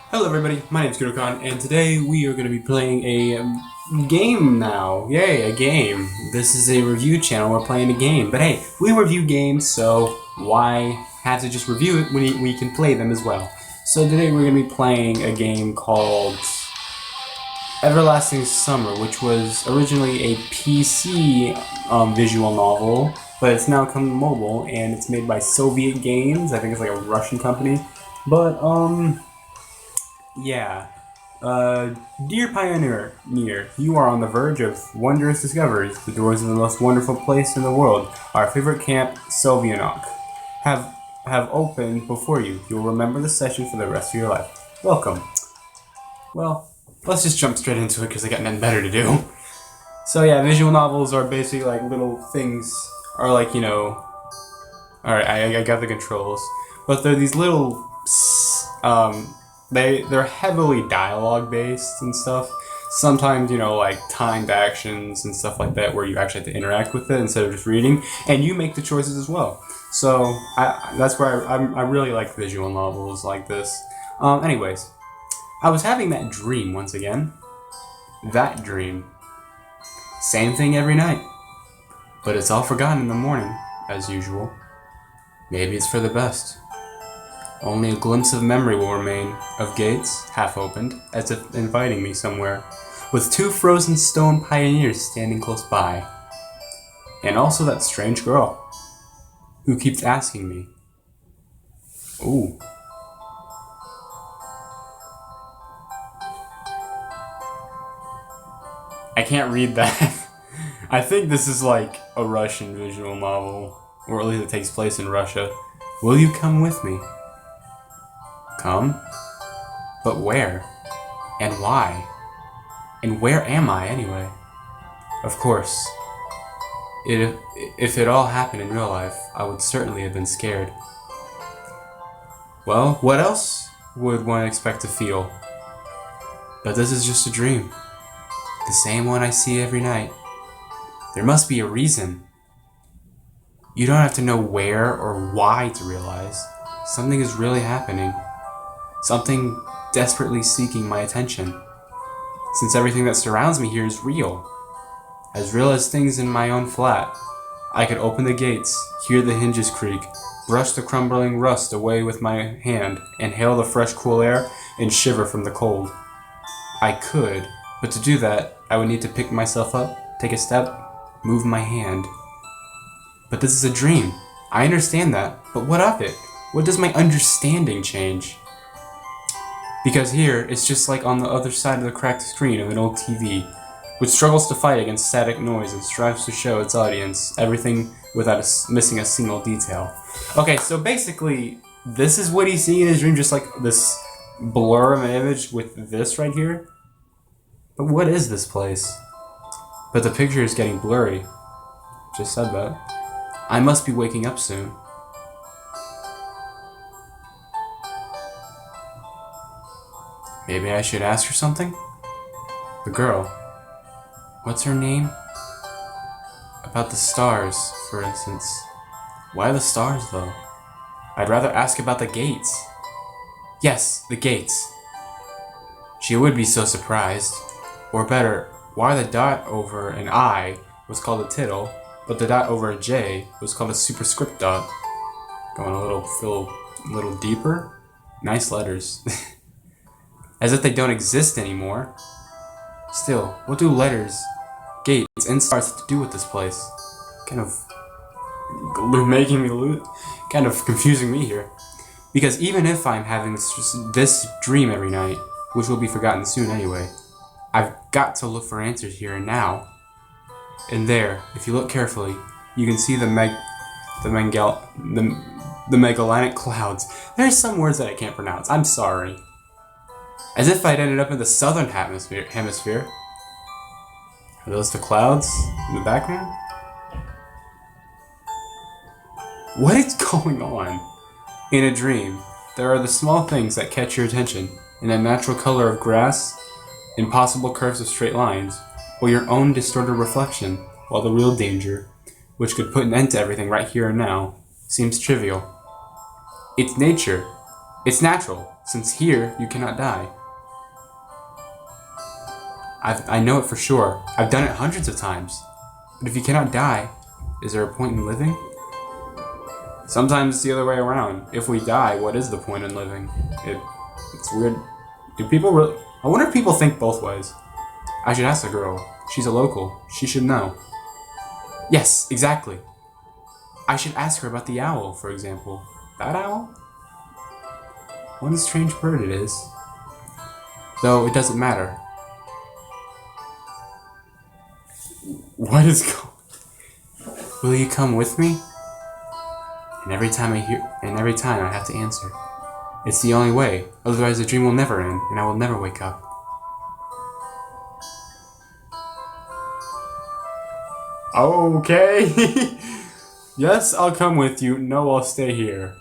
Hello everybody, my name is Kudokon, and today we are going to be playing a game now. Yay, a game. This is a review channel, we're playing a game. But hey, we review games, so why have to just review it when we can play them as well? So today we're going to be playing a game called Everlasting Summer, which was originally a PC visual novel, but it's now come mobile, and it's made by Soviet Games. I think it's like a Russian company. But, yeah. Dear Pioneer, you are on the verge of wondrous discoveries. The doors of the most wonderful place in the world, our favorite camp, Sovianok, have opened before you. You'll remember the session for the rest of your life. Welcome. Well, let's just jump straight into it because I got nothing better to do. So yeah, visual novels are basically like little things, are like, you know... Alright, I got the controls. But they're these little... They're heavily dialogue based and stuff. Sometimes, you know, like timed actions and stuff like that where you actually have to interact with it instead of just reading. And you make the choices as well. So that's where I really like visual novels like this. Anyways, I was having that dream once again. That dream. Same thing every night. But it's all forgotten in the morning, as usual. Maybe it's for the best. Only a glimpse of memory will remain, of gates, half opened, as if inviting me somewhere, with two frozen stone pioneers standing close by. And also that strange girl, who keeps asking me. Ooh. I can't read that. I think this is like a Russian visual novel, or at least it takes place in Russia. Will you come with me? Come? But where? And why? And where am I, anyway? Of course, if it all happened in real life, I would certainly have been scared. Well, what else would one expect to feel? But this is just a dream. The same one I see every night. There must be a reason. You don't have to know where or why to realize something is really happening. Something desperately seeking my attention. Since everything that surrounds me here is real. As real as things in my own flat. I could open the gates, hear the hinges creak, brush the crumbling rust away with my hand, inhale the fresh cool air, and shiver from the cold. I could, but to do that, I would need to pick myself up, take a step, move my hand. But this is a dream. I understand that, but what of it? What does my understanding change? Because here, it's just like on the other side of the cracked screen of an old TV, which struggles to fight against static noise and strives to show its audience everything without missing a single detail. Okay, so basically, this is what he's seeing in his dream, just like this blur of an image with this right here. But what is this place? But the picture is getting blurry. Just said that. I must be waking up soon. Maybe I should ask her something? The girl. What's her name? About the stars, for instance. Why the stars, though? I'd rather ask about the gates. Yes, the gates. She would be so surprised. Or better, why the dot over an I was called a tittle, but the dot over a J was called a superscript dot. Going a little deeper? Nice letters. As if they don't exist anymore. Still, what do letters, gates, and stars have to do with this place? Kind of confusing me here. Because even if I'm having this dream every night, which will be forgotten soon anyway, I've got to look for answers here and now. And there, if you look carefully, you can see the Magellanic clouds. There's some words that I can't pronounce. I'm sorry. As if I'd ended up in the southern hemisphere. Are those the clouds in the background? What is going on? In a dream, there are the small things that catch your attention, in a natural color of grass, impossible curves of straight lines, or your own distorted reflection, while the real danger, which could put an end to everything right here and now, seems trivial. It's nature. It's natural. since here you cannot die. I know it for sure. I've done it hundreds of times. But if you cannot die, is there a point in living? Sometimes it's the other way around. If we die, what is the point in living? It's weird. Do people really... I wonder if people think both ways. I should ask the girl. She's a local. She should know. Yes, exactly. I should ask her about the owl, for example. That owl? What a strange bird it is. Though it doesn't matter. What is going... Will you come with me? And every time I have to answer. It's the only way, otherwise the dream will never end, and I will never wake up. Okay. Yes, I'll come with you. No, I'll stay here.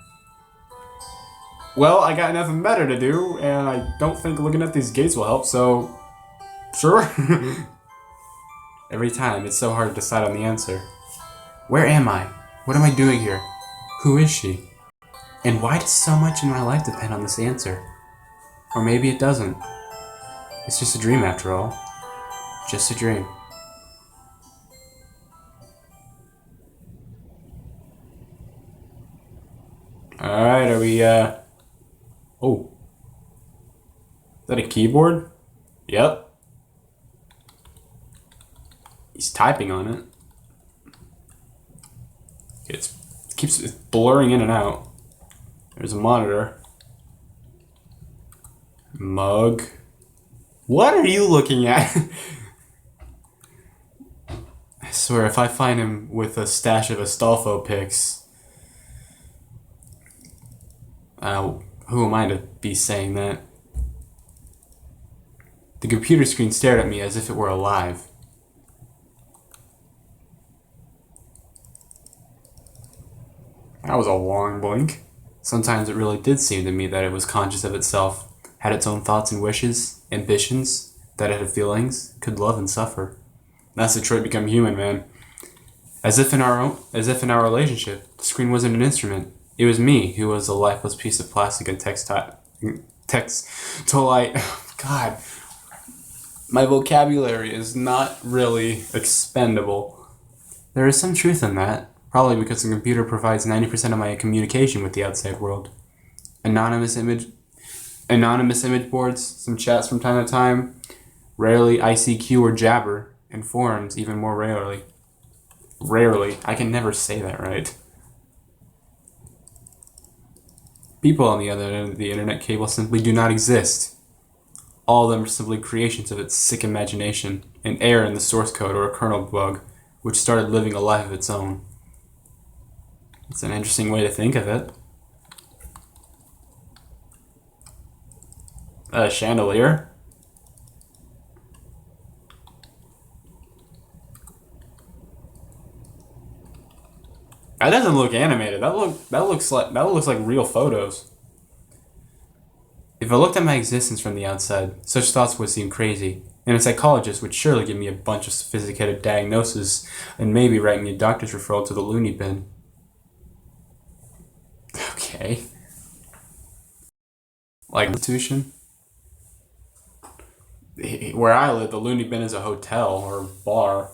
Well, I got nothing better to do, and I don't think looking at these gates will help, so... Sure. Every time, it's so hard to decide on the answer. Where am I? What am I doing here? Who is she? And why does so much in my life depend on this answer? Or maybe it doesn't. It's just a dream after all. Just a dream. Alright, are we, Oh. Is that a keyboard? Yep. He's typing on it. It keeps blurring in and out. There's a monitor. Mug. What are you looking at? I swear, if I find him with a stash of Astolfo pics, who am I to be saying that? The computer screen stared at me as if it were alive. That was a long blink. Sometimes it really did seem to me that it was conscious of itself, had its own thoughts and wishes, ambitions, that it had feelings, could love and suffer. That's Detroit Become Human, man. As if in our relationship, the screen wasn't an instrument. It was me who was a lifeless piece of plastic and textolite. God, my vocabulary is not really expendable. There is some truth in that. Probably because the computer provides 90% of my communication with the outside world. Anonymous image boards, some chats from time to time, rarely ICQ or Jabber, and forums even more rarely. Rarely. I can never say that right. People on the other end of the internet cable simply do not exist. All of them are simply creations of its sick imagination, an error in the source code or a kernel bug, which started living a life of its own. It's an interesting way to think of it. A chandelier. That doesn't look animated. That looks like real photos. If I looked at my existence from the outside, such thoughts would seem crazy, and a psychologist would surely give me a bunch of sophisticated diagnoses and maybe write me a doctor's referral to the loony bin. Okay. Like institution? Where I live, the loony bin is a hotel or a bar.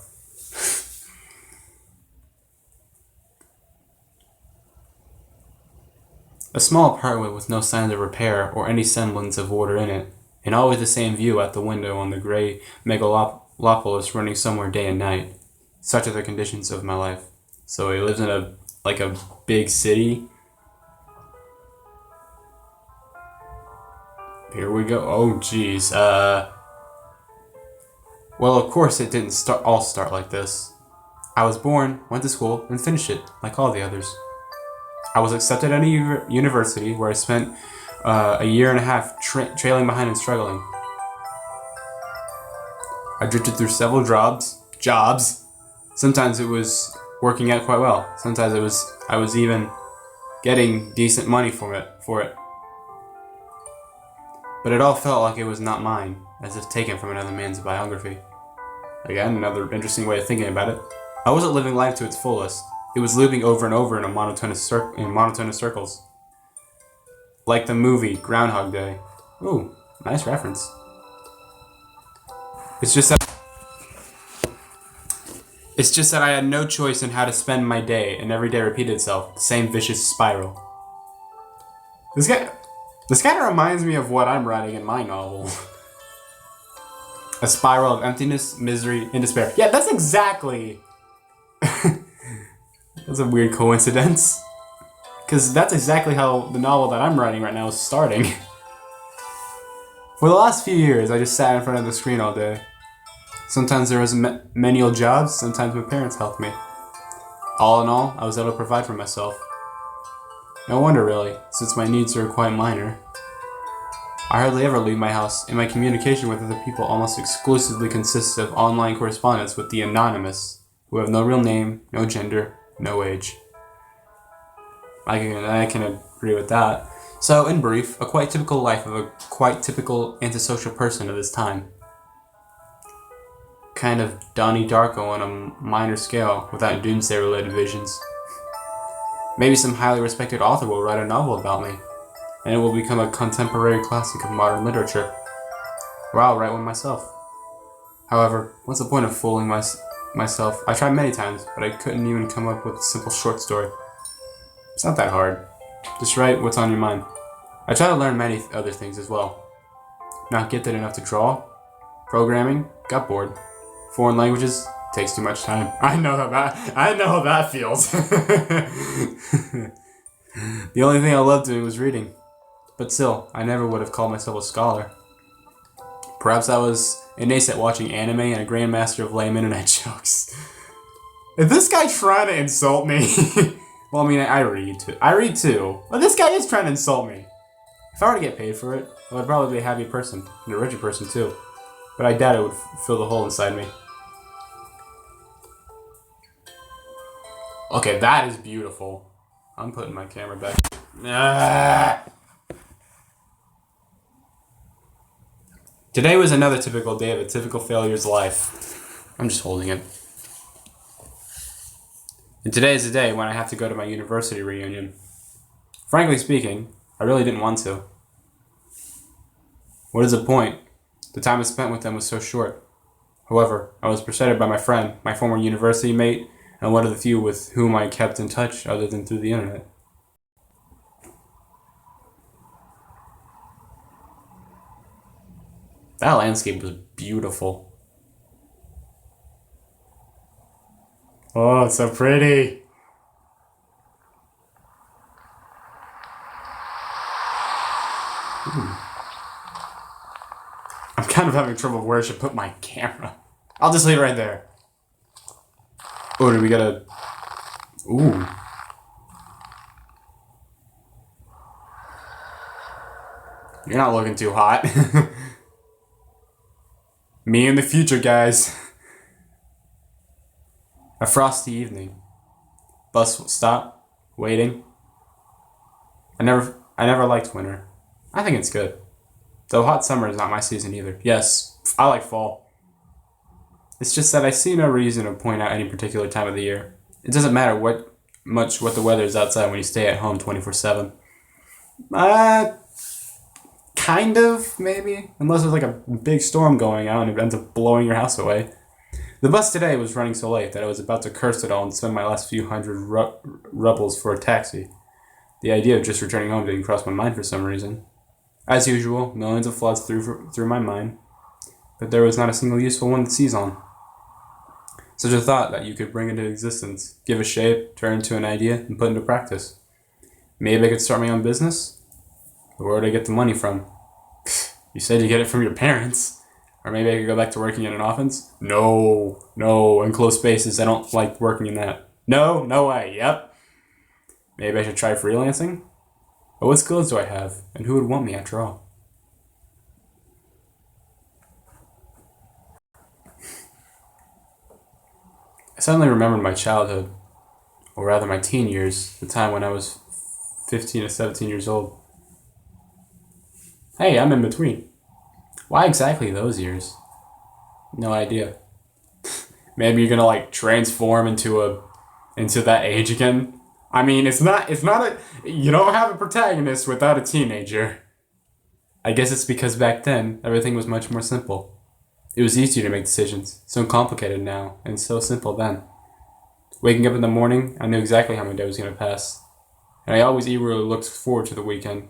A small apartment with no signs of repair or any semblance of order in it, and always the same view out the window on the gray megalopolis running somewhere day and night. Such are the conditions of my life. So he lives in a big city. Here we go. Oh, jeez. Well, of course it didn't all start like this. I was born, went to school, and finished it, like all the others. I was accepted at a university where I spent a year and a half trailing behind and struggling. I drifted through several jobs. Sometimes it was working out quite well. Sometimes I was even getting decent money for it. But it all felt like it was not mine, as if taken from another man's biography. Again, another interesting way of thinking about it. I wasn't living life to its fullest. It was looping over and over in monotonous circles. Like the movie Groundhog Day. Ooh, nice reference. It's just that I had no choice in how to spend my day, and every day repeated itself, the same vicious spiral. This kind of reminds me of what I'm writing in my novel. A spiral of emptiness, misery, and despair. Yeah, that's exactly... That's a weird coincidence. Because that's exactly how the novel that I'm writing right now is starting. For the last few years, I just sat in front of the screen all day. Sometimes there was menial jobs, sometimes my parents helped me. All in all, I was able to provide for myself. No wonder really, since my needs are quite minor. I hardly ever leave my house, and my communication with other people almost exclusively consists of online correspondence with the anonymous, who have no real name, no gender, no age. I can agree with that. So, in brief, a quite typical life of a quite typical antisocial person of this time. Kind of Donnie Darko on a minor scale, without doomsday-related visions. Maybe some highly respected author will write a novel about me, and it will become a contemporary classic of modern literature. Or I'll write one myself. However, what's the point of fooling myself? I tried many times, but I couldn't even come up with a simple short story. It's not that hard. Just write what's on your mind. I tried to learn many other things as well. Not gifted enough to draw. Programming, got bored. Foreign languages, takes too much time. I know how that feels. The only thing I loved doing was reading. But still, I never would have called myself a scholar. Perhaps I was an ace at watching anime and a grandmaster of lame internet jokes. Is this guy trying to insult me? Well, I mean, I read too. But this guy is trying to insult me. If I were to get paid for it, I would probably be a happy person, and a richer person too. But I doubt it would fill the hole inside me. Okay, that is beautiful. I'm putting my camera back. Ah! Today was another typical day of a typical failure's life. I'm just holding it. And today is the day when I have to go to my university reunion. Frankly speaking, I really didn't want to. What is the point? The time I spent with them was so short. However, I was persuaded by my friend, my former university mate, and one of the few with whom I kept in touch other than through the internet. That landscape was beautiful. Oh, it's so pretty. I'm kind of having trouble where I should put my camera. I'll just leave it right there. Oh, do we gotta... Ooh. You're not looking too hot. Me in the future, guys. A frosty evening. Bus stop. Waiting. I never liked winter. I think it's good. Though hot summer is not my season either. Yes, I like fall. It's just that I see no reason to point out any particular time of the year. It doesn't matter what the weather is outside when you stay at home 24/7. Kind of, maybe. Unless there's like a big storm going on and it ends up blowing your house away. The bus today was running so late that I was about to curse it all and spend my last few hundred rubles for a taxi. The idea of just returning home didn't cross my mind for some reason. As usual, millions of thoughts through my mind, but there was not a single useful one to seize on. Such a thought that you could bring into existence, give a shape, turn into an idea, and put into practice. Maybe I could start my own business? But where would I get the money from? You said you get it from your parents. Or maybe I could go back to working in an office? No, enclosed spaces, I don't like working in that. No way, yep. Maybe I should try freelancing? But what skills do I have, and who would want me after all? I suddenly remembered my childhood, or rather my teen years, the time when I was 15 to 17 years old. Hey, I'm in between. Why exactly those years? No idea. Maybe you're gonna like transform into that age again? I mean, you don't have a protagonist without a teenager. I guess it's because back then, everything was much more simple. It was easier to make decisions, so complicated now, and so simple then. Waking up in the morning, I knew exactly how my day was going to pass, and I always eagerly looked forward to the weekend.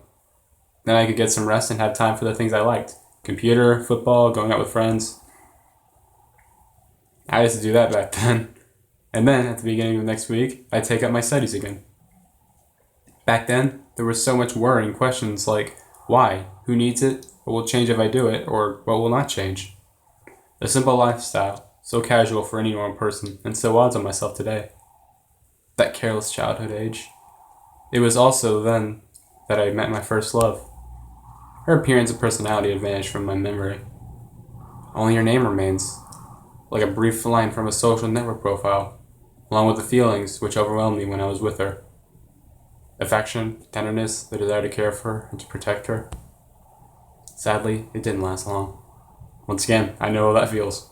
Then I could get some rest and have time for the things I liked. Computer, football, going out with friends. I used to do that back then. And then, at the beginning of next week, I'd take up my studies again. Back then, there was so much worrying questions like, why? Who needs it? What will change if I do it? Or what will not change? A simple lifestyle, so casual for any normal person, and so odd on myself today. That careless childhood age. It was also then that I met my first love. Her appearance and personality had vanished from my memory. Only her name remains, like a brief line from a social network profile, along with the feelings which overwhelmed me when I was with her. Affection, tenderness, the desire to care for her and to protect her. Sadly, it didn't last long. Once again, I know how that feels.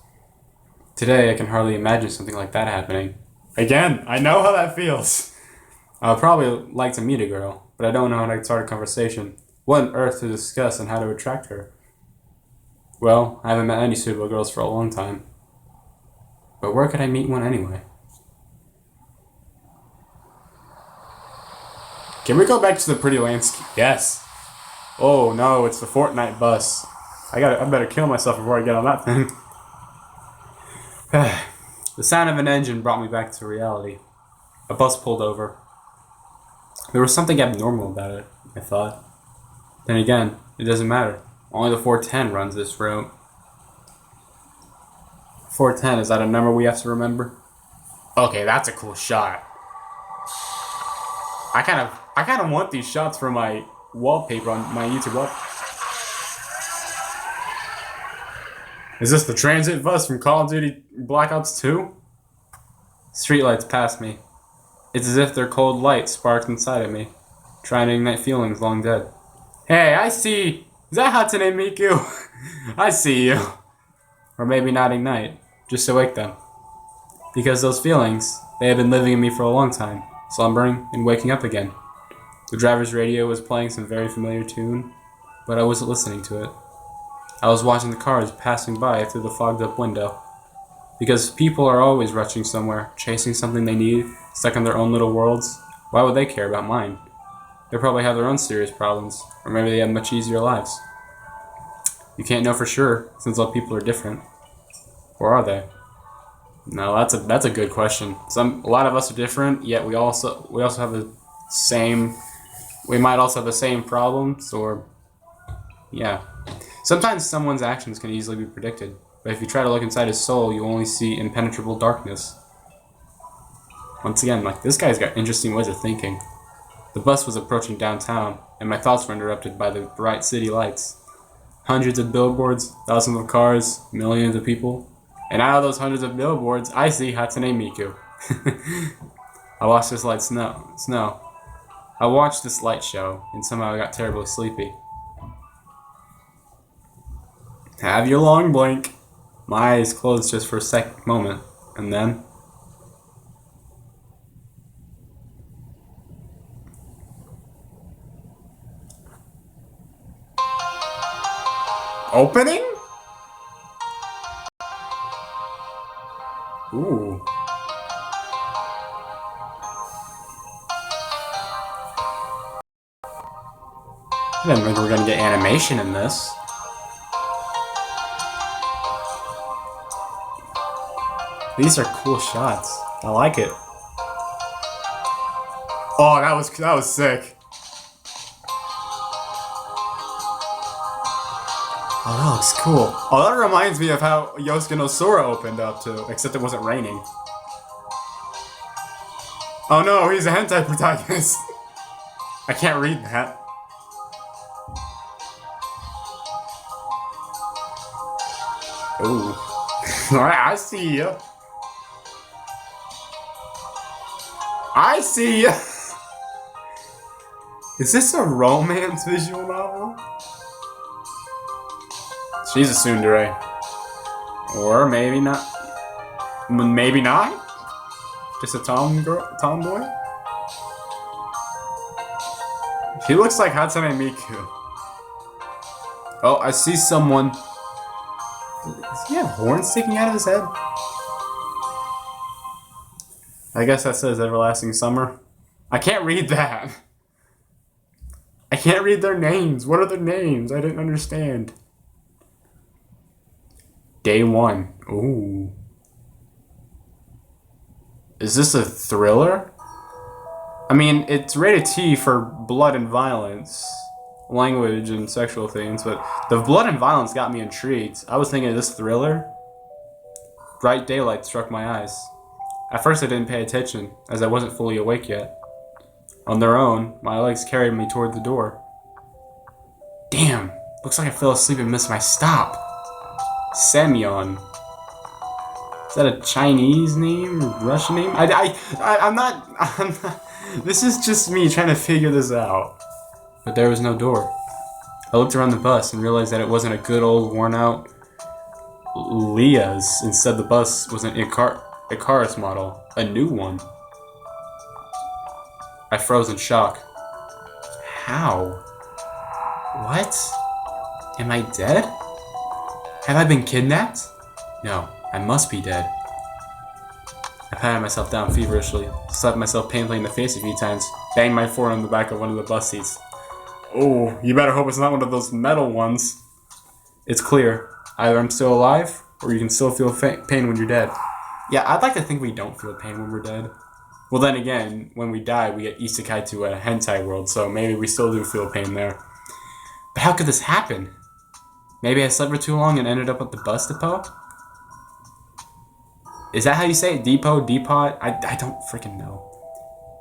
Today, I can hardly imagine something like that happening. Again, I know how that feels. I would probably like to meet a girl, but I don't know how to start a conversation. What on earth to discuss and how to attract her? Well, I haven't met any suitable girls for a long time. But where could I meet one anyway? Can we go back to the pretty landscape? Yes. Oh no, it's the Fortnite bus. I better kill myself before I get on that thing. The sound of an engine brought me back to reality. A bus pulled over. There was something abnormal about it, I thought. Then again, it doesn't matter. Only the 410 runs this route. 410, is that a number we have to remember? Okay, that's a cool shot. I kind of want these shots for my wallpaper on my YouTube wall. Is this the transit bus from Call of Duty Black Ops 2? Streetlights pass me. It's as if their cold light sparks inside of me, trying to ignite feelings long dead. Hey, I see. Is that Hatsune Miku? I see you. Or maybe not ignite, just to wake them. Because those feelings, they have been living in me for a long time, slumbering and waking up again. The driver's radio was playing some very familiar tune, but I wasn't listening to it. I was watching the cars passing by through the fogged-up window. Because people are always rushing somewhere, chasing something they need, stuck in their own little worlds. Why would they care about mine? They probably have their own serious problems, or maybe they have much easier lives. You can't know for sure, since all people are different. Or are they? No, that's a good question. A lot of us are different, yet we also have the same. We might also have the same problems, or yeah. Sometimes someone's actions can easily be predicted, but if you try to look inside his soul, you only see impenetrable darkness. Once again, like, this guy's got interesting ways of thinking. The bus was approaching downtown, and my thoughts were interrupted by the bright city lights. Hundreds of billboards, thousands of cars, millions of people. And out of those hundreds of billboards, I see Hatsune Miku. I watched this light snow. I watched this light show, and somehow I got terribly sleepy. Have your long blink. My eyes closed just for a moment, and then... Opening? Ooh. I didn't think we were gonna get animation in this. These are cool shots. I like it. Oh, that was sick. Oh, that looks cool. Oh, that reminds me of how Yosuke no Sora opened up too, except it wasn't raining. Oh no, he's a hentai protagonist. I can't read that. Ooh. Alright, I see ya. I see ya. Is this a romance visual novel? She's a tsundere. Or maybe not. Maybe not? Just a tomboy? He looks like Hatsune Miku. Oh, I see someone. Does he have horns sticking out of his head? I guess that says Everlasting Summer. I can't read that. I can't read their names. What are their names? I didn't understand. Day 1. Ooh. Is this a thriller? I mean, it's rated T for blood and violence, language and sexual things, but the blood and violence got me intrigued. I was thinking of this thriller. Bright daylight struck my eyes. At first I didn't pay attention, as I wasn't fully awake yet. On their own, my legs carried me toward the door. Damn, looks like I fell asleep and missed my stop. Semyon. Is that a Chinese name? Russian name? I'm not... This is just me trying to figure this out. But there was no door. I looked around the bus and realized that it wasn't a good old worn out Leah's. Instead, the bus was an Icarus model. A new one. I froze in shock. How? What? Am I dead? Have I been kidnapped? No, I must be dead. I patted myself down feverishly, slapped myself painfully in the face a few times, banged my forehead on the back of one of the bus seats. Oh, you better hope it's not one of those metal ones. It's clear. Either I'm still alive, or you can still feel pain when you're dead. Yeah, I'd like to think we don't feel pain when we're dead. Well, then again, when we die, we get isekai to a hentai world, so maybe we still do feel pain there. But how could this happen? Maybe I slept for too long and ended up at the bus depot? Is that how you say it? Depot? Depot? I don't freaking know.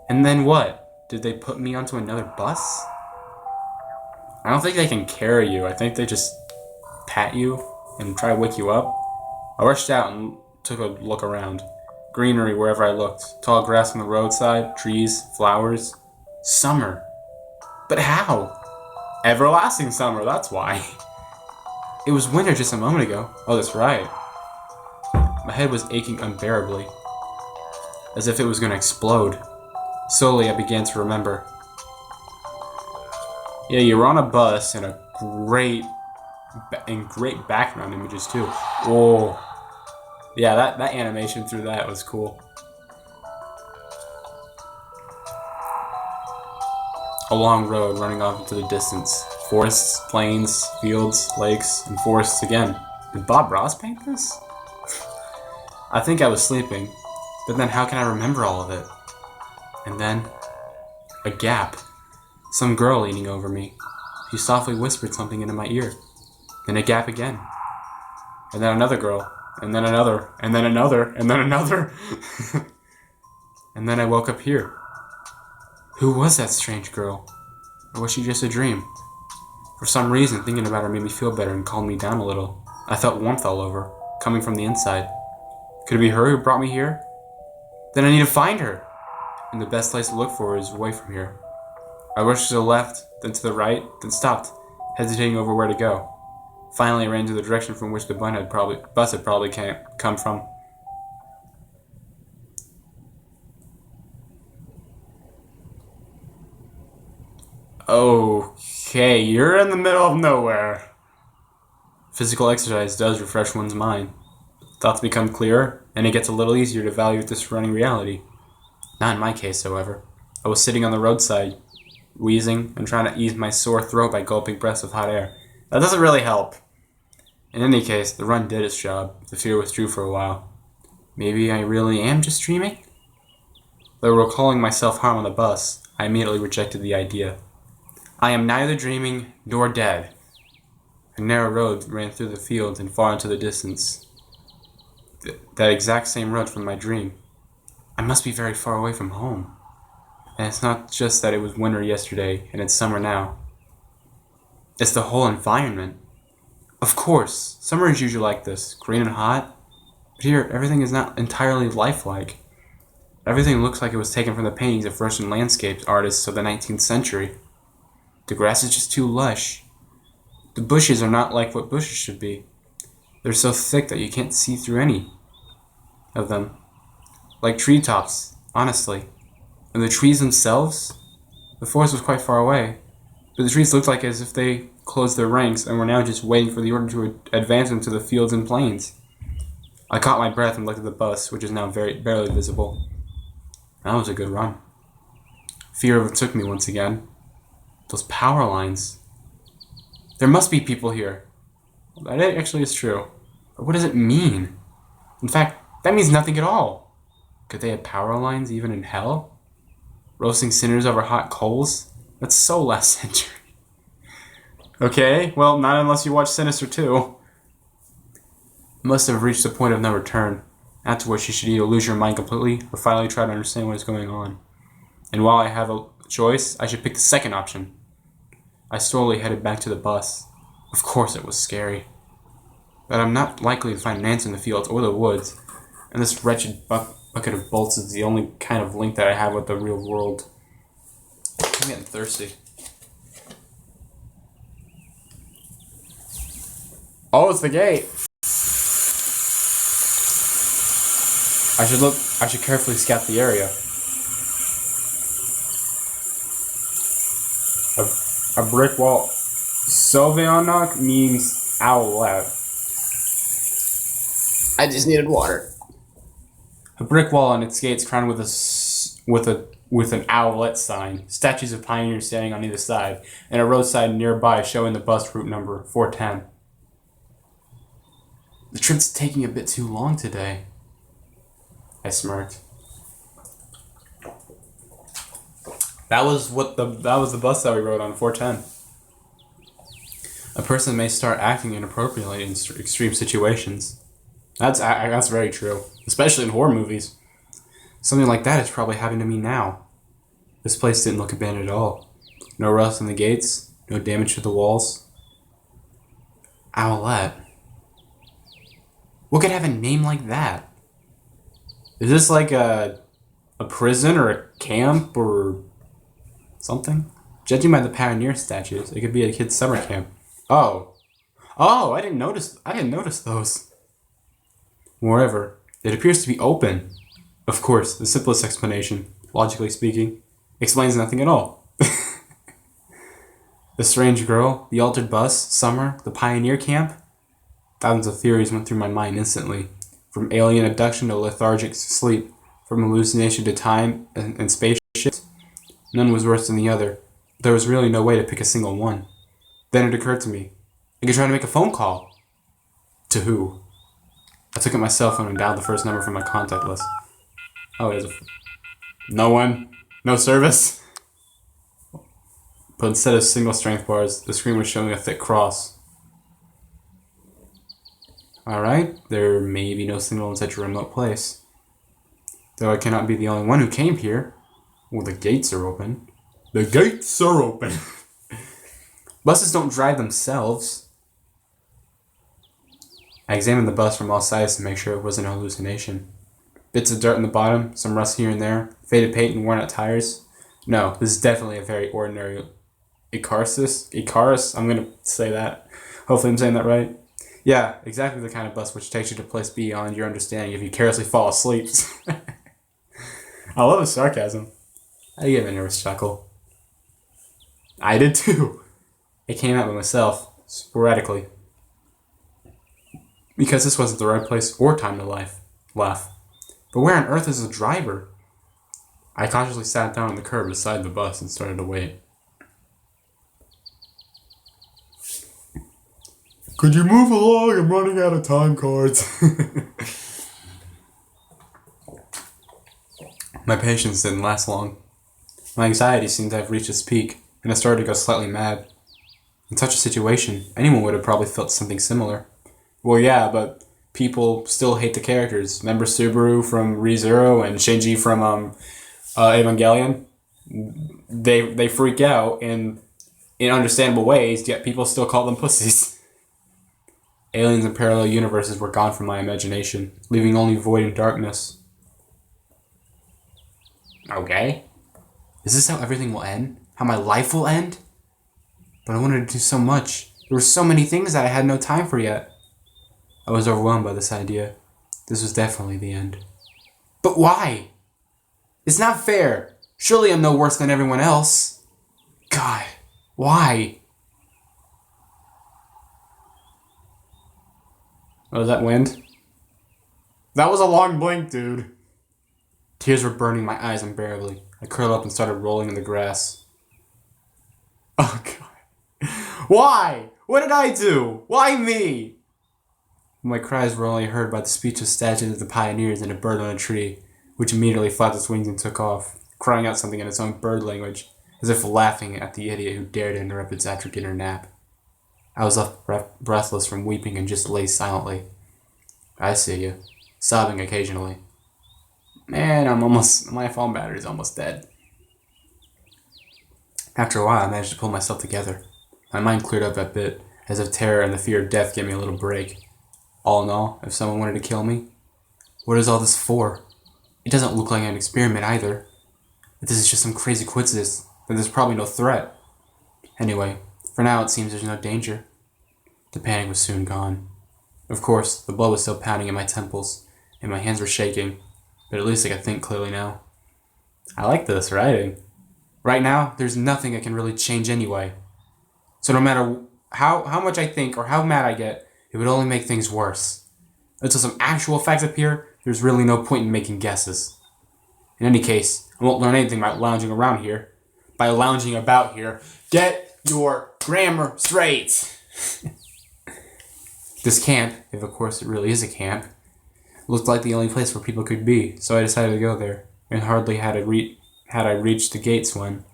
And then what? Did they put me onto another bus? I don't think they can carry you. I think they just pat you and try to wake you up. I rushed out and took a look around. Greenery wherever I looked. Tall grass on the roadside, trees, flowers. Summer. But how? Everlasting summer, that's why. It was winter just a moment ago. Oh, that's right. My head was aching unbearably, as if it was going to explode. Slowly, I began to remember. Yeah, you were on a bus and great background images too. Whoa. Yeah, that animation through that was cool. A long road running off into the distance. Forests, plains, fields, lakes, and forests again. Did Bob Ross paint this? I think I was sleeping, but then how can I remember all of it? And then, a gap. Some girl leaning over me. She softly whispered something into my ear. Then a gap again. And then another girl. And then another. And then another. And then another. And then I woke up here. Who was that strange girl? Or was she just a dream? For some reason, thinking about her made me feel better and calmed me down a little. I felt warmth all over, coming from the inside. Could it be her who brought me here? Then I need to find her! And the best place to look for her is away from here. I rushed to the left, then to the right, then stopped, hesitating over where to go. Finally, I ran to the direction from which the bus had probably come from. Okay, you're in the middle of nowhere. Physical exercise does refresh one's mind. Thoughts become clearer, and it gets a little easier to evaluate the surrounding reality. Not in my case, however. I was sitting on the roadside, wheezing and trying to ease my sore throat by gulping breaths of hot air. That doesn't really help. In any case, the run did its job. The fear withdrew for a while. Maybe I really am just dreaming? Though recalling my self-harm on the bus, I immediately rejected the idea. I am neither dreaming nor dead. A narrow road ran through the fields and far into the distance. That exact same road from my dream. I must be very far away from home. And it's not just that it was winter yesterday and it's summer now. It's the whole environment. Of course, summer is usually like this, green and hot. But here, everything is not entirely lifelike. Everything looks like it was taken from the paintings of Russian landscape artists of the 19th century. The grass is just too lush. The bushes are not like what bushes should be. They're so thick that you can't see through any of them. Like treetops, honestly. And the trees themselves? The forest was quite far away, But the trees looked like as if they closed their ranks and were now just waiting for the order to advance into the fields and plains. I caught my breath and looked at the bus, which is now barely visible. That was a good run. Fear overtook me once again. Those power lines. There must be people here. That actually is true. But what does it mean? In fact, that means nothing at all. Could they have power lines even in hell? Roasting sinners over hot coals? That's so last century. Okay, well, not unless you watch Sinister 2. Must have reached the point of no return, after which you should either lose your mind completely or finally try to understand what is going on. And while I have a choice, I should pick the second option. I slowly headed back to the bus. Of course it was scary. But I'm not likely to find an answer in the fields or the woods, and this wretched bucket of bolts is the only kind of link that I have with the real world. I'm getting thirsty. Oh, it's the gate. I should carefully scout the area. A brick wall. Sylvanok means owlet. I just needed water. A brick wall and its gates crowned with an owlet sign. Statues of pioneers standing on either side, and a roadside nearby showing the bus route number 410. The trip's taking a bit too long today. I smirked. That was the bus that we rode on 410. A person may start acting inappropriately in extreme situations. That's very true, especially in horror movies. Something like that is probably happening to me now. This place didn't look abandoned at all. No rust on the gates, no damage to the walls. Owlet. What could have a name like that? Is this like a prison or a camp or something? Judging by the pioneer statues, it could be a kid's summer camp. Oh, I didn't notice those. Moreover, it appears to be open. Of course, the simplest explanation, logically speaking, explains nothing at all. The strange girl, the altered bus, summer, the pioneer camp. Thousands of theories went through my mind instantly. From alien abduction to lethargic sleep, from hallucination to time and space shift. None was worse than the other. There was really no way to pick a single one. Then it occurred to me, I could try to make a phone call. To who? I took out my cell phone and dialed the first number from my contact list. Oh, no one? No service? But instead of single strength bars, the screen was showing a thick cross. Alright, there may be no signal in such a remote place. Though I cannot be the only one who came here. Well, the gates are open. The gates are open! Buses don't drive themselves. I examined the bus from all sides to make sure it wasn't a hallucination. Bits of dirt on the bottom, some rust here and there, faded paint and worn out tires. No, this is definitely a very ordinary Icarus, I'm gonna say that. Hopefully I'm saying that right. Yeah, exactly the kind of bus which takes you to place beyond your understanding if you carelessly fall asleep. I love the sarcasm. I gave a nervous chuckle. I did too. It came out by myself, sporadically. Because this wasn't the right place or time to laugh. But where on earth is the driver? I cautiously sat down on the curb beside the bus and started to wait. Could you move along? I'm running out of time cards. My patience didn't last long. My anxiety seemed to have reached its peak, and I started to go slightly mad. In such a situation, anyone would have probably felt something similar. Well, yeah, but people still hate the characters. Remember Subaru from ReZero and Shinji from Evangelion? They freak out in understandable ways, yet people still call them pussies. Aliens and parallel universes were gone from my imagination, leaving only void and darkness. Okay. Is this how everything will end? How my life will end? But I wanted to do so much. There were so many things that I had no time for yet. I was overwhelmed by this idea. This was definitely the end. But why? It's not fair. Surely I'm no worse than everyone else. God, Why? Oh, is that wind? That was a long blink, dude. Tears were burning my eyes unbearably. I curled up and started rolling in the grass. Oh, God. Why? What did I do? Why me? My cries were only heard by the speechless statues of the pioneers and a bird on a tree, which immediately flapped its wings and took off, crying out something in its own bird language, as if laughing at the idiot who dared to interrupt its after-dinner nap. I was left breathless from weeping and just lay silently. I see you, sobbing occasionally. Man, my phone battery's almost dead. After a while, I managed to pull myself together. My mind cleared up a bit, as if terror and the fear of death gave me a little break. All in all, if someone wanted to kill me, what is all this for? It doesn't look like an experiment either. If this is just some crazy coincidence, then there's probably no threat. Anyway, for now it seems there's no danger. The panic was soon gone. Of course, the blood was still pounding in my temples, and my hands were shaking, but at least I could think clearly now. I like this writing. Right now, there's nothing I can really change anyway. So no matter how much I think or how mad I get, it would only make things worse. Until some actual facts appear, there's really no point in making guesses. In any case, I won't learn anything by lounging around here. By lounging about here. Get your grammar straight! This camp, if of course it really is a camp, looked like the only place where people could be, so I decided to go there, and hardly had I reached the gates when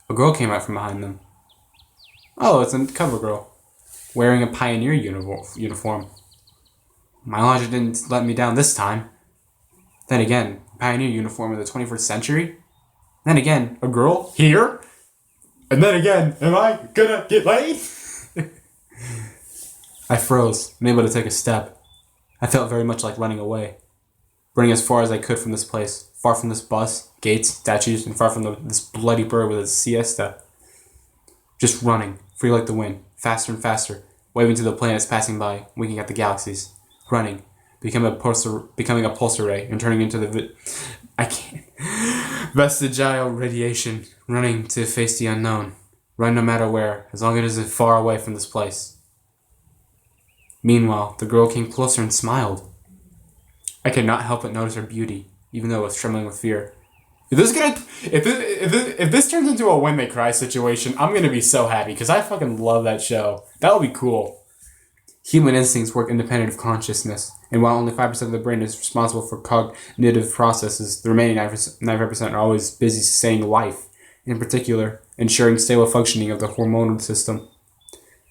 a girl came out from behind them. Oh, it's a cover girl, wearing a pioneer uniform. My logic didn't let me down this time. Then again, pioneer uniform in the 21st century? Then again, a girl here? And then again, am I gonna get laid? I froze, unable to take a step. I felt very much like running away, running as far as I could from this place, far from this bus, gates, statues, and far from this bloody bird with its siesta. Just running, free like the wind, faster and faster, waving to the planets passing by, winking at the galaxies. Running, becoming a pulsar ray, and turning into vestigial radiation, running to face the unknown. Run no matter where, as long as it is far away from this place. Meanwhile, the girl came closer and smiled. I could not help but notice her beauty, even though I was trembling with fear. If this turns into a when they cry situation, I'm gonna be so happy because I fucking love that show. That would be cool. Human instincts work independent of consciousness, and while only 5% of the brain is responsible for cognitive processes, the remaining 95% are always busy sustaining life, in particular, ensuring stable functioning of the hormonal system.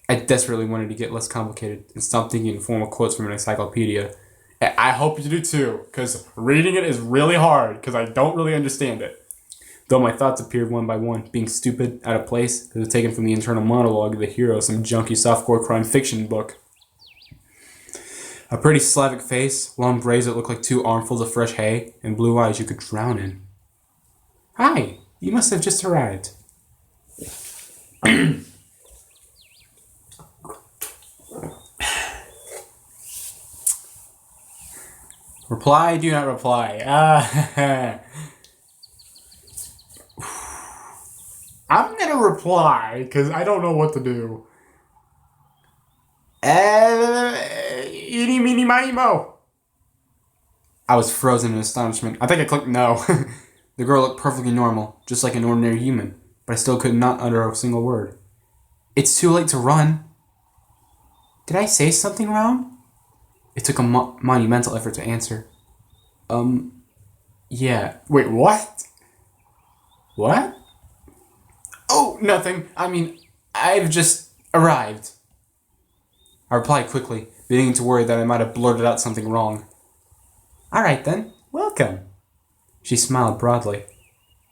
I desperately wanted to get less complicated and stop thinking in formal quotes from an encyclopedia. And I hope you do too, because reading it is really hard, because I don't really understand it. Though my thoughts appeared one by one, being stupid, out of place, it was taken from the internal monologue of the hero of some junky softcore crime fiction book. A pretty Slavic face, long braids that looked like 2 armfuls of fresh hay, and blue eyes you could drown in. Hi, you must have just arrived. Reply, do not reply. I'm gonna reply, because I don't know what to do. Eeny, meeny, miny, mo. I was frozen in astonishment. I think I clicked no. The girl looked perfectly normal, just like an ordinary human, but I still could not utter a single word. It's too late to run. Did I say something wrong? It took a monumental effort to answer. Yeah. Wait, what? What? Oh, nothing. I mean, I've just arrived. I replied quickly, beginning to worry that I might have blurted out something wrong. All right then, welcome. She smiled broadly.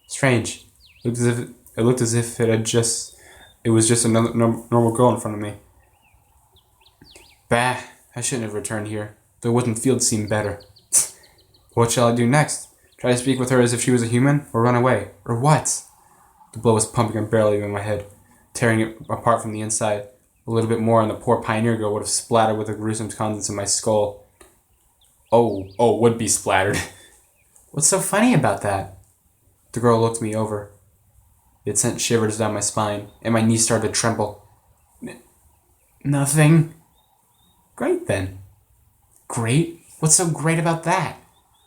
Strange. It looked as if it was just another normal girl in front of me. Bah, I shouldn't have returned here. The wooden field seemed better. What shall I do next? Try to speak with her as if she was a human, or run away, or what? The blood was pumping unbearably in my head, tearing it apart from the inside. A little bit more and the poor pioneer girl would have splattered with the gruesome contents of my skull. Oh, would be splattered. What's so funny about that? The girl looked me over. It sent shivers down my spine, and my knees started to tremble. Nothing. Great then. Great? What's so great about that?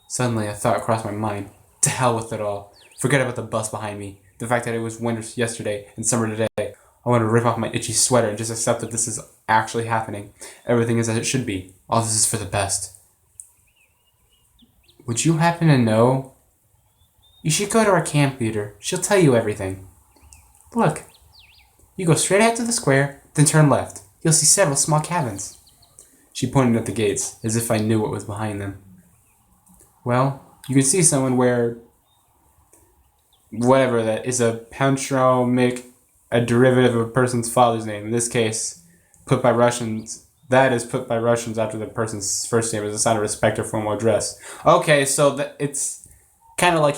Suddenly, a thought crossed my mind. To hell with it all. Forget about the bus behind me. The fact that it was winter yesterday and summer today. I want to rip off my itchy sweater and just accept that this is actually happening. Everything is as it should be. All this is for the best. Would you happen to know? You should go to our camp leader. She'll tell you everything. Look. You go straight out to the square, then turn left. You'll see several small cabins. She pointed at the gates, as if I knew what was behind them. Well, you can see someone where whatever that is a patronymic, a derivative of a person's father's name. In this case, put by Russians. That is put by Russians after the person's first name as a sign of respect or formal address. Okay, so it's kind of like,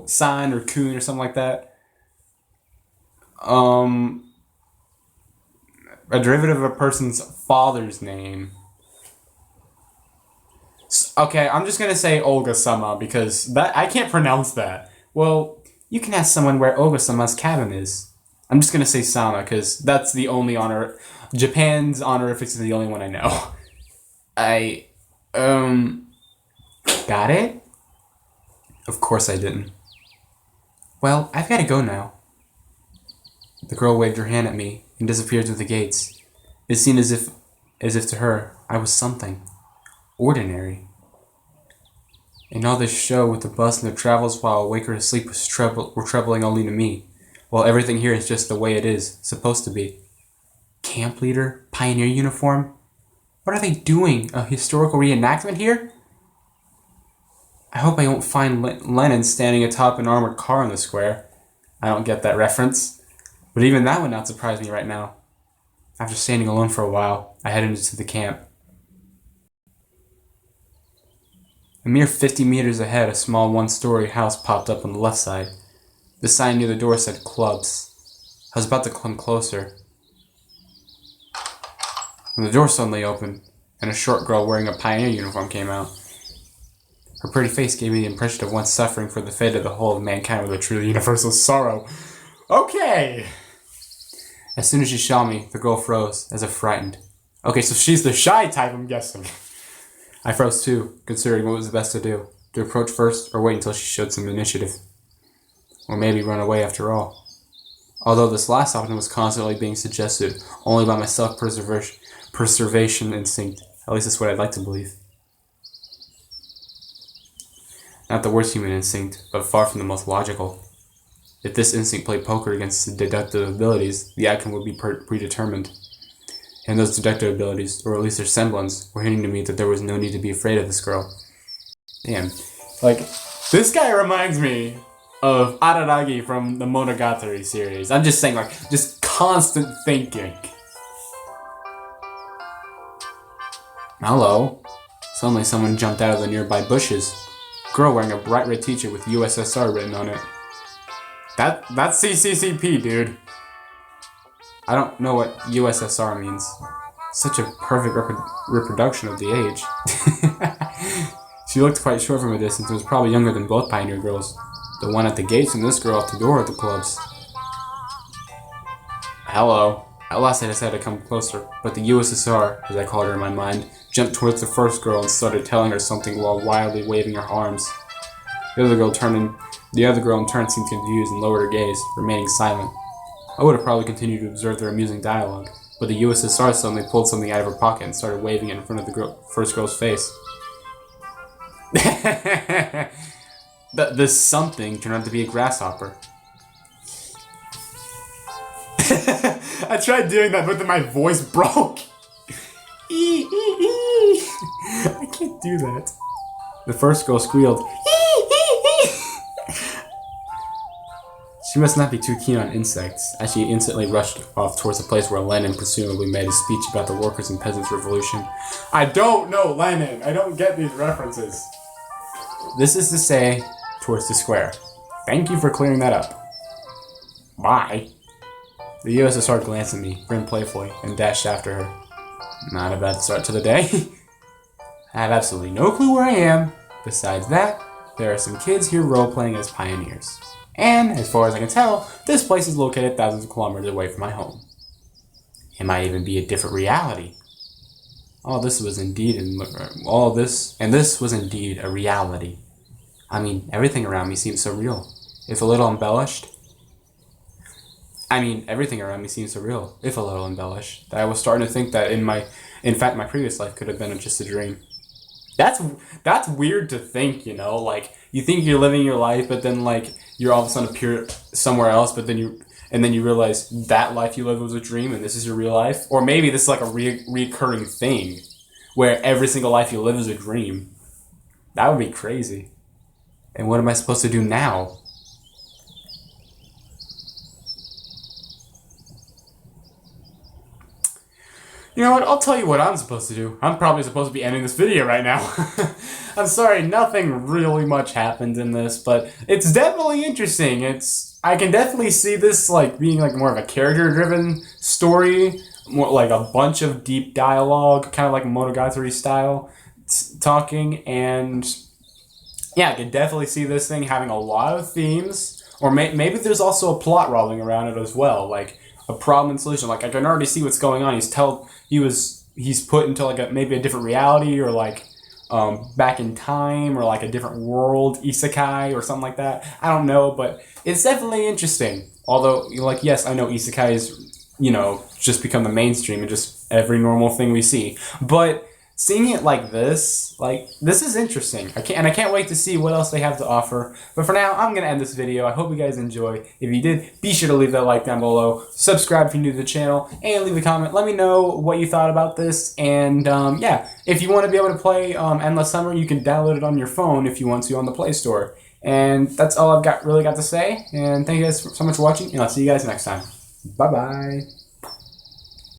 San or Kun or something like that. A derivative of a person's father's name. Okay, I'm just gonna say Olga Sama because that I can't pronounce that. Well, you can ask someone where Olga Sama's cabin is. I'm just gonna say Sama because that's the only honor. Japan's honorifics is the only one I know. Got it? Of course I didn't. Well, I've gotta go now. The girl waved her hand at me and disappeared through the gates. It seemed as if to her, I was something. Ordinary. And all this show with the bus and the travels while awake or asleep were troubling only to me, while everything here is just the way it is, supposed to be. Camp leader? Pioneer uniform? What are they doing? A historical reenactment here? I hope I won't find Lenin standing atop an armored car in the square. I don't get that reference. But even that would not surprise me right now. After standing alone for a while, I headed into the camp. A mere 50 meters ahead, a small one-story house popped up on the left side. The sign near the door said clubs. I was about to come closer when the door suddenly opened, and a short girl wearing a pioneer uniform came out. Her pretty face gave me the impression of one suffering for the fate of the whole of mankind with a truly universal sorrow. Okay! As soon as she saw me, the girl froze, as if frightened. Okay, so she's the shy type, I'm guessing. I froze too, considering what was the best to do. To approach first, or wait until she showed some initiative. Or maybe run away after all. Although this last option was constantly being suggested only by my self-preservation instinct. At least that's what I'd like to believe. Not the worst human instinct, but far from the most logical. If this instinct played poker against the deductive abilities, the outcome would be predetermined. And those deductive abilities, or at least their semblance, were hinting to me that there was no need to be afraid of this girl. Damn. This guy reminds me of Araragi from the Monogatari series. I'm just saying, just constant thinking. Hello. Suddenly someone jumped out of the nearby bushes. Girl wearing a bright red t-shirt with USSR written on it. That's CCCP, dude. I don't know what USSR means. Such a perfect reproduction of the age. She looked quite short from a distance and was probably younger than both Pioneer girls. The one at the gates and this girl at the door of the clubs. Hello. At last I decided to come closer, but the USSR, as I called her in my mind, jumped towards the first girl and started telling her something while wildly waving her arms. The other girl in turn seemed confused and lowered her gaze, remaining silent. I would have probably continued to observe their amusing dialogue, but the USSR suddenly pulled something out of her pocket and started waving it in front of the first girl's face. This something turned out to be a grasshopper. I tried doing that, but then my voice broke. I can't do that. The first girl squealed. She must not be too keen on insects, as she instantly rushed off towards the place where Lenin presumably made a speech about the workers' and peasants' revolution. I don't know Lenin! I don't get these references. This is to say, towards the square. Thank you for clearing that up. Bye. The USSR glanced at me, grinned playfully, and dashed after her. Not a bad start to the day. I have absolutely no clue where I am. Besides that, there are some kids here role-playing as pioneers. And as far as I can tell, this place is located thousands of kilometers away from my home. It might even be a different reality. This was indeed a reality. I mean, everything around me seems so real, if a little embellished. Everything around me seems so real, if a little embellished, that I was starting to think that in fact, my previous life could have been just a dream. That's weird to think, like, you think you're living your life, but then, like, you're all of a sudden appear somewhere else, but then you realize that life you lived was a dream and this is your real life. Or maybe this is like a recurring thing where every single life you live is a dream. That would be crazy. And what am I supposed to do now? You know what? I'll tell you what I'm supposed to do. I'm probably supposed to be ending this video right now. I'm sorry, nothing really much happened in this, but it's definitely interesting. I can definitely see this like being like more of a character-driven story, more like a bunch of deep dialogue, kind of like Monogatari style talking, and yeah, I can definitely see this thing having a lot of themes, or maybe there's also a plot rolling around it as well, like a problem and solution. Like I can already see what's going on. He's put into like maybe a different reality, or like back in time, or like a different world, isekai or something like that. I don't know, but it's definitely interesting. Although, like, yes, I know isekai is, just become the mainstream and just every normal thing we see. But seeing it like this is interesting. I can't wait to see what else they have to offer. But for now, I'm going to end this video. I hope you guys enjoy. If you did, be sure to leave that like down below. Subscribe if you're new to the channel. And leave a comment. Let me know what you thought about this. And yeah, if you want to be able to play Endless Summer, you can download it on your phone if you want to on the Play Store. And that's all I've really got to say. And thank you guys so much for watching. And I'll see you guys next time. Bye-bye.